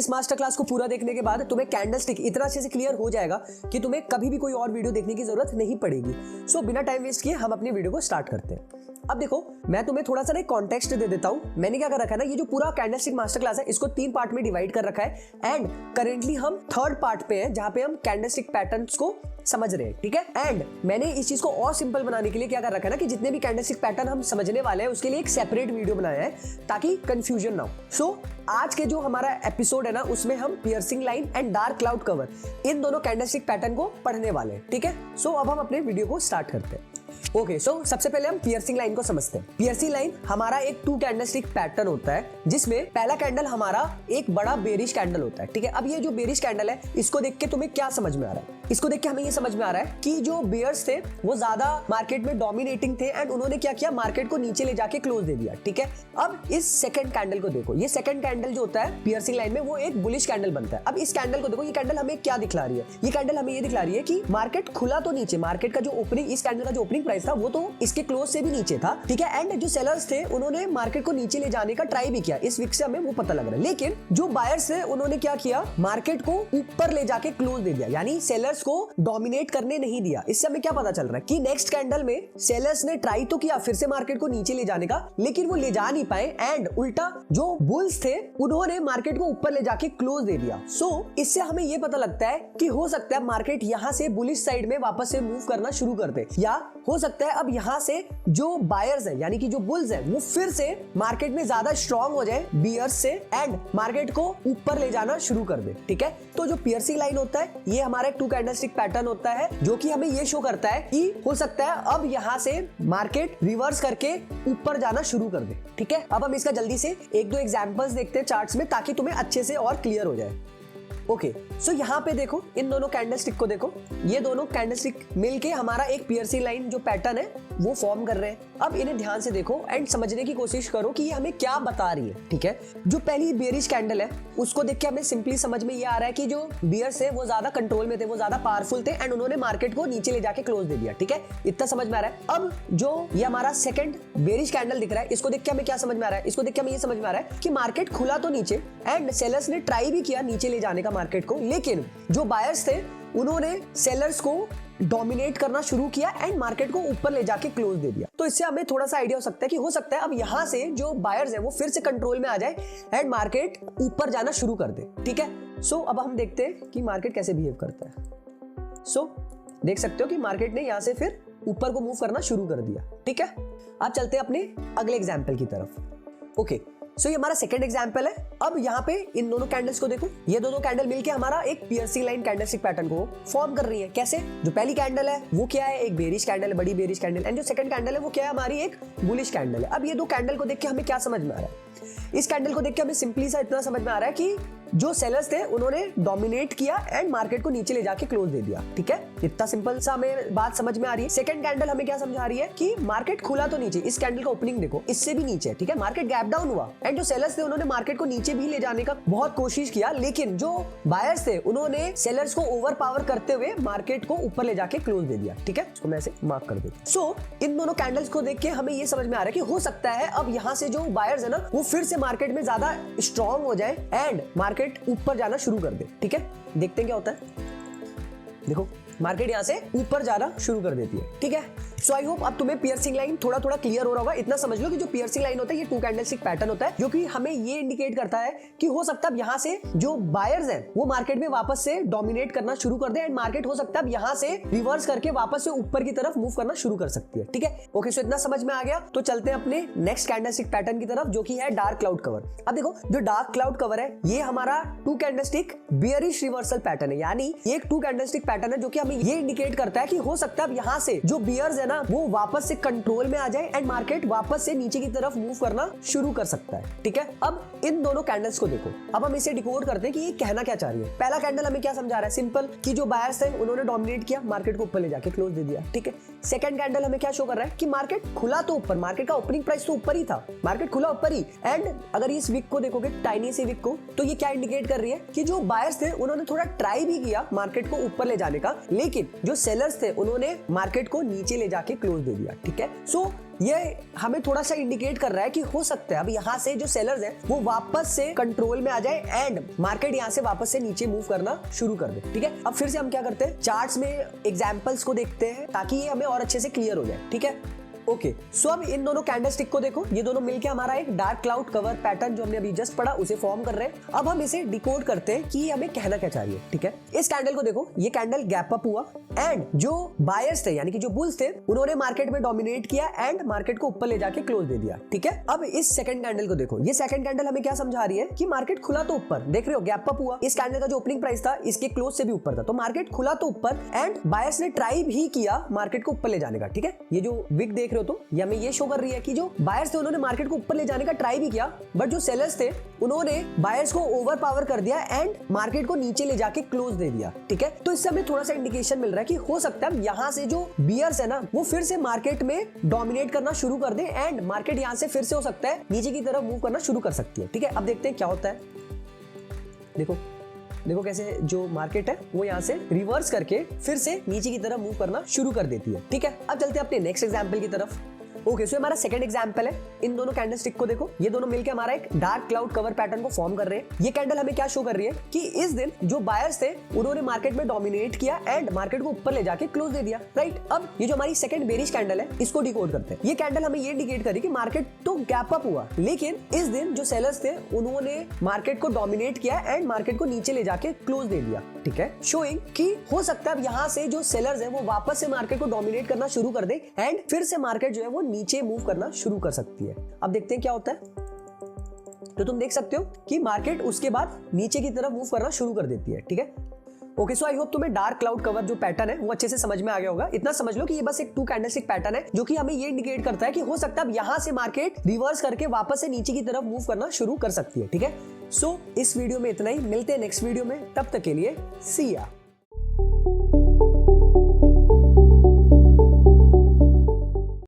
इस master class को पूरा देखने के बाद तुम्हें कैंडलस्टिक इतना अच्छे से क्लियर हो जाएगा कि तुम्हें कभी भी कोई और वीडियो देखने की जरूरत नहीं पड़ेगी। सो बिना टाइम वेस्ट किए हम अपनी वीडियो को स्टार्ट करते हैं। अब देखो, मैं तुम्हें थोड़ा सा ना कॉन्टेक्स्ट दे देता हूं। मैंने क्या कर रखा है ना, ये जो पूरा कैंडलस्टिक मास्टर क्लास है इसको 3 पार्ट में डिवाइड कर रखा है एंड करेंटली हम 3rd पार्ट पे हैं जहां पे हम कैंडलस्टिक पैटर्न्स को समझ रहे हैं, ठीक है। एंड मैंने इस चीज को और सिंपल बनाने के लिए क्या कर रखा है ना कि जितने भी कैंडलस्टिक पैटर्न हम समझने वाले हैं उसके लिए एक सेपरेट वीडियो बनाया है ताकि कंफ्यूजन ना हो। सो आज के जो हमारा एपिसोड है ना उसमें हम piercing line and dark cloud cover in दोनों कैंडलस्टिक पैटर्न को पढ़ने वाले हैं, ठीक है। सो अब हम अपने वीडियो को स्टार्ट करते हैं। ओके, सो सबसे पहले हम पियर्सिंग लाइन को समझते हैं। पियर्सिंग लाइन हमारा एक 2 कैंडलस्टिक पैटर्न होता है जिसमें पहला कैंडल हमारा एक बड़ा बेरिश कैंडल होता है, ठीक है। अब ये जो बेरिश कैंडल है इसको देख के तुम्हें क्या समझ में आ रहा है? इसको देख के हमें ये समझ में आ रहा है कि जो बेयर्स थे वो ज्यादा मार्केट में डोमिनेटिंग थे एंड उन्होंने क्या किया, मार्केट को नीचे ले जाके क्लोज दे दिया, ठीक है। अब इस सेकंड कैंडल को देखो, ये सेकंड कैंडल जो होता है पियर्सिंग लाइन में वो एक बुलिश कैंडल बनता है। अब इस कैंडल को देखो, ये कैंडल हमें क्या दिखला रही है? ये कैंडल हमें ये दिखला रही है कि मार्केट खुला तो नीचे, मार्केट का जो ओपनिंग, इस कैंडल का जो ओपनिंग प्राइस था वो तो इसके क्लोज से भी नीचे था, ठीक है। एंड जो सेलर्स थे उन्होंने मार्केट को नीचे ले जाने का ट्राई भी किया, इस विक से हमें वो पता लग रहा है। लेकिन जो बायर्स थे उन्होंने क्या किया, मार्केट को ऊपर ले जाके क्लोज दे दिया, यानी सेलर्स को डोमिनेट करने नहीं दिया। इससे हमें क्या पता चल रहा है कि नेक्स्ट कैंडल में सेलर्स ने ट्राई तो किया फिर से मार्केट को नीचे ले जाने का, लेकिन वो ले जा नहीं पाए एंड उल्टा जो बुल्स थे उन्होंने मार्केट को ऊपर ले जाके क्लोज दे दिया। सो इससे हमें ये पता लगता है कि हो सकता है मार्केट यहां से बुलिश साइड में वापस से मूव करना शुरू कर दे, या हो सकता है अब यहां से जो बायर्स हैं यानी कि जो बुल्स हैं वो फिर से मार्केट में ज्यादा स्ट्रांग हो जाए बियर्स से एंड मार्केट को ऊपर ले जाना शुरू कर दे, ठीक है। तो जो पियर्सिंग लाइन होता है ये हमारा एक 2 कैंडलस्टिक पैटर्न होता है जो कि हमें ये शो करता है कि हो सकता है अब यहां से मार्केट रिवर्स करके ऊपर जाना शुरू कर दे, ठीक है। अब हम इसका जल्दी से 1-2 एग्जांपल्स देखते हैं चार्ट्स में ताकि तुम्हें अच्छे से और क्लियर हो जाए। ओके, सो यहाँ पे देखो, इन दोनों कैंडलस्टिक को देखो, ये दोनों कैंडलस्टिक मिलके हमारा एक पियर्सिंग लाइन जो पैटर्न है वो फॉर्म कर रहे हैं। अब इन्हें ध्यान से देखो एंड समझने की कोशिश करो कि ये हमें क्या बता रही है, ठीक है। जो पहली बेरिश कैंडल है उसको देख के हमें सिंपली समझ में ये आ रहा है कि जो बियर्स है वो ज्यादा कंट्रोल में थे, वो ज्यादा पावरफुल थे एंड उन्होंने मार्केट को नीचे ले जाके क्लोज दे दिया, ठीक है। इतना समझ में आ रहा है। अब जो ये हमारा सेकंड बेरिश कैंडल दिख रहा है इसको देख के हमें क्या समझ में आ रहा है? इसको देख के हमें ये समझ में आ रहा है कि मार्केट खुला तो नीचे एंड सेलर्स ने ट्राई भी किया नीचे ले जाने का मार्केट को, लेकिन जो बायर्स थे उन्होंने सेलर्स को डोमिनेट करना शुरू किया एंड मार्केट को ऊपर ले जाके क्लोज दे दिया। तो इससे हमें थोड़ा सा आइडिया हो सकता है कि हो सकता है अब यहां से जो बायर्स है वो फिर से कंट्रोल में आ जाए एंड मार्केट ऊपर जाना शुरू कर दे, ठीक है। सो अब हम देखते हैं कि मार्केट कैसे बिहेव करता है। सो देख सकते हो कि मार्केट ने यहां से फिर ऊपर को मूव करना शुरू कर दिया, ठीक है। अब चलते हैं अपने अगले एग्जाम्पल की तरफ। ओके, सो ये हमारा सेकंड एग्जांपल है। अब यहाँ पे इन दोनों कैंडल्स को देखो, ये दोनों कैंडल मिलके हमारा एक पियर्सिंग लाइन कैंडलस्टिक पैटर्न को फॉर्म कर रही है। कैसे? जो पहली कैंडल है वो क्या है, एक बेरिश कैंडल है, बड़ी बेरिश कैंडल, एंड जो सेकंड कैंडल है वो क्या है, हमारी एक बुलिश कैंडल है। अब ये 2 कैंडल को देख के हमें क्या समझ में आ रहा है? इस कैंडल को देख के हमें सिंपली सा इतना समझ में आ रहा है कि जो सेलर्स थे उन्होंने डोमिनेट किया एंड मार्केट को नीचे ले जाके क्लोज दे दिया, ठीक है। इतना सिंपल सा हमें बात समझ में आ रही है। सेकंड कैंडल हमें क्या समझा रही है कि मार्केट खुला तो नीचे, इस कैंडल का ओपनिंग देखो इससे भी नीचे है, ठीक है। मार्केट गैप डाउन हुआ एंड जो सेलर्स थे उन्होंने मार्केट को नीचे भी ले जाने का बहुत कोशिश किया, लेकिन जो बायर्स थे उन्होंने सेलर्स को ओवर पावर करते हुए मार्केट को ऊपर ले जाके क्लोज दे दिया, ठीक है। इसको मैं ऐसे मार्क कर देता हूं। सो इन दोनों कैंडल्स को देख के हमें ये समझ में आ रहा है कि हो सकता है अब यहाँ से जो बायर्स है ना वो फिर से मार्केट में ज्यादा स्ट्रांग हो जाए एंड मार्केट ऊपर जाना शुरू कर दे, ठीक है। देखते हैं क्या होता है। देखो मार्केट यहां से ऊपर जाना शुरू कर देती है, ठीक है। सो आई होप अब तुम्हें पियर्सिंग लाइन थोड़ा थोड़ा क्लियर हो रहा होगा। इतना समझ लो कि जो पियर्सिंग लाइन होता है ये 2 कैंडलस्टिक पैटर्न होता है जो कि हमें ये इंडिकेट करता है कि हो सकता है अब यहां से जो बायर्स हैं वो मार्केट में वापस से डोमिनेट करना शुरू कर दे एंड मार्केट हो सकता है अब यहां से रिवर्स करके वापस से ऊपर की तरफ मूव करना शुरू कर सकती है, ठीक है। ओके, सो इतना समझ में आ गया तो चलते हैं अपने नेक्स्ट कैंडलस्टिक पैटर्न की तरफ जो कि है डार्क क्लाउड कवर। अब देखो जो डार्क क्लाउड कवर है ये हमारा 2 कैंडलस्टिक बेयरिश रिवर्सल पैटर्न है, यानी ये एक 2 कैंडलस्टिक पैटर्न है जो कि हमें ये इंडिकेट करता है कि हो सकता है अब यहां से जो बियर्स है ना वो वापस से कंट्रोल में आ जाए एंड मार्केट वापस से नीचे की तरफ मूव करना शुरू कर सकता है, ठीक है। अब इन दोनों कैंडल्स को देखो, अब हम इसे डिकोड करते हैं कि ये कहना क्या चाह रही है। पहला कैंडल हमें क्या समझा रहा है? सिंपल कि जो बायर्स थे उन्होंने डोमिनेट किया, मार्केट को ऊपर ले जाके क्लोज दे दिया, ठीक है। सेकंड कैंडल हमें क्या शो कर रहा है कि मार्केट खुला तो ऊपर, मार्केट का ओपनिंग प्राइस तो ऊपर ही था, मार्केट खुला ऊपर ही। एंड अगर इस वीक को देखोगे, टाइनी सी वीक को, तो ये क्या इंडिकेट कर रही है कि जो बायर्स थे उन्होंने थोड़ा ट्राई भी किया मार्केट को ऊपर ले जाने का, लेकिन जो सेलर्स थे उन्होंने मार्केट को नीचे ले जाके क्लोज दे दिया, ठीक है। सो ये हमें थोड़ा सा इंडिकेट कर रहा है कि हो सकता है अब यहाँ से जो सेलर्स हैं वो वापस से कंट्रोल में आ जाए एंड मार्केट यहाँ से वापस से नीचे मूव करना शुरू कर दे, ठीक है। अब फिर से हम क्या करते हैं, चार्ट्स में एग्जांपल्स को देखते हैं ताकि ये हमें और अच्छे से क्लियर हो जाए, ठीक है। ओके, सो अब इन दोनों कैंडलस्टिक को देखो, ये दोनों मिलके हमारा एक डार्क क्लाउड कवर पैटर्न जो हमने अभी जस्ट पढ़ा उसे फॉर्म कर रहे हैं। अब हम इसे डिकोड करते हैं कि ये हमें कहना क्या चाह रही है, ठीक है। इस कैंडल को देखो, ये कैंडल गैप अप हुआ एंड जो बायर्स थे यानी कि जो बुल्स थे उन्होंने मार्केट में डोमिनेट किया एंड मार्केट को ऊपर ले जाके क्लोज दे दिया, ठीक है। अब इस सेकंड कैंडल को देखो, ये सेकंड कैंडल हमें क्या समझा रही है कि मार्केट खुला तो ऊपर, देख रहे हो गैप अप हुआ, इस कैंडल का जो ओपनिंग प्राइस था इसके क्लोज से भी ऊपर था, तो मार्केट खुला तो ऊपर एंड बायर्स ने ट्राई भी किया मार्केट को ऊपर ले जाने का, ठीक है। ये जो विक देख रहे हो तो ये हमें ये शो कर रही है कि जो बायर्स थे उन्होंने मार्केट को ऊपर ले जाने का ट्राई भी किया, बट जो सेलर्स थे उन्होंने बायर्स को ओवर पावर कर दिया एंड मार्केट को नीचे ले जाके क्लोज दे दिया, ठीक है। तो इससे हमें थोड़ा सा इंडिकेशन मिल रहा है कि हो सकता है यहाँ से जो बियर्स है ना वो फिर से मार्केट में डोमिनेट करना शुरू कर दे एंड मार्केट यहाँ से फिर से हो सकता है नीचे की तरफ मूव करना शुरू कर सकती है, ठीक है। अब देखते हैं क्या होता है। देखो कैसे जो मार्केट है वो यहाँ से रिवर्स करके फिर से नीचे की तरफ मूव करना शुरू कर देती है, ठीक है। अब चलते हैं अपने नेक्स्ट एग्जांपल की तरफ। ओके, सो हमारा सेकंड एग्जांपल है, इन दोनों कैंडलस्टिक को देखो, ये दोनों मिलकर हमारा एक डार्क क्लाउड कवर पैटर्न को फॉर्म कर रहे हैं। ये कैंडल हमें क्या शो कर रही है कि इस दिन जो बायर्स थे उन्होंने मार्केट में डोमिनेट किया एंड मार्केट को ऊपर ले जाके क्लोज दे दिया, राइट। अब ये जो हमारी सेकंड बेरिश कैंडल है इसको डिकोड करते हैं। ये कैंडल हमें ये इंडिकेट करी कि मार्केट तो गैप अप हुआ लेकिन इस दिन जो सेलर्स थे उन्होंने मार्केट को डोमिनेट किया एंड मार्केट को नीचे ले जाके क्लोज दे दिया, ठीक है। शोइंग कि हो सकता है अब यहाँ से जो सेलर्स है वो वापस से मार्केट को डोमिनेट करना शुरू कर दे एंड फिर से मार्केट जो है वो नीचे मूव करना शुरू कर सकती है। अब देखते हैं क्या होता है। तो तुम देख सकते हो कि मार्केट उसके बाद नीचे की तरफ मूव करना शुरू कर देती है, ठीक है। ओके, सो आई होप तुम्हें डार्क क्लाउड कवर जो पैटर्न है वो अच्छे से समझ में आ गया होगा। इतना समझ लो कि ये बस एक 2 कैंडलस्टिक पैटर्न है जो कि हमें ये इंडिकेट करता है कि हो सकता है अब यहाँ से मार्केट रिवर्स करके वापस से नीचे की तरफ मूव करना शुरू कर सकती है, ठीक है। सो इस वीडियो में इतना ही, मिलते हैं नेक्स्ट वीडियो में, तब तक के लिए सी या।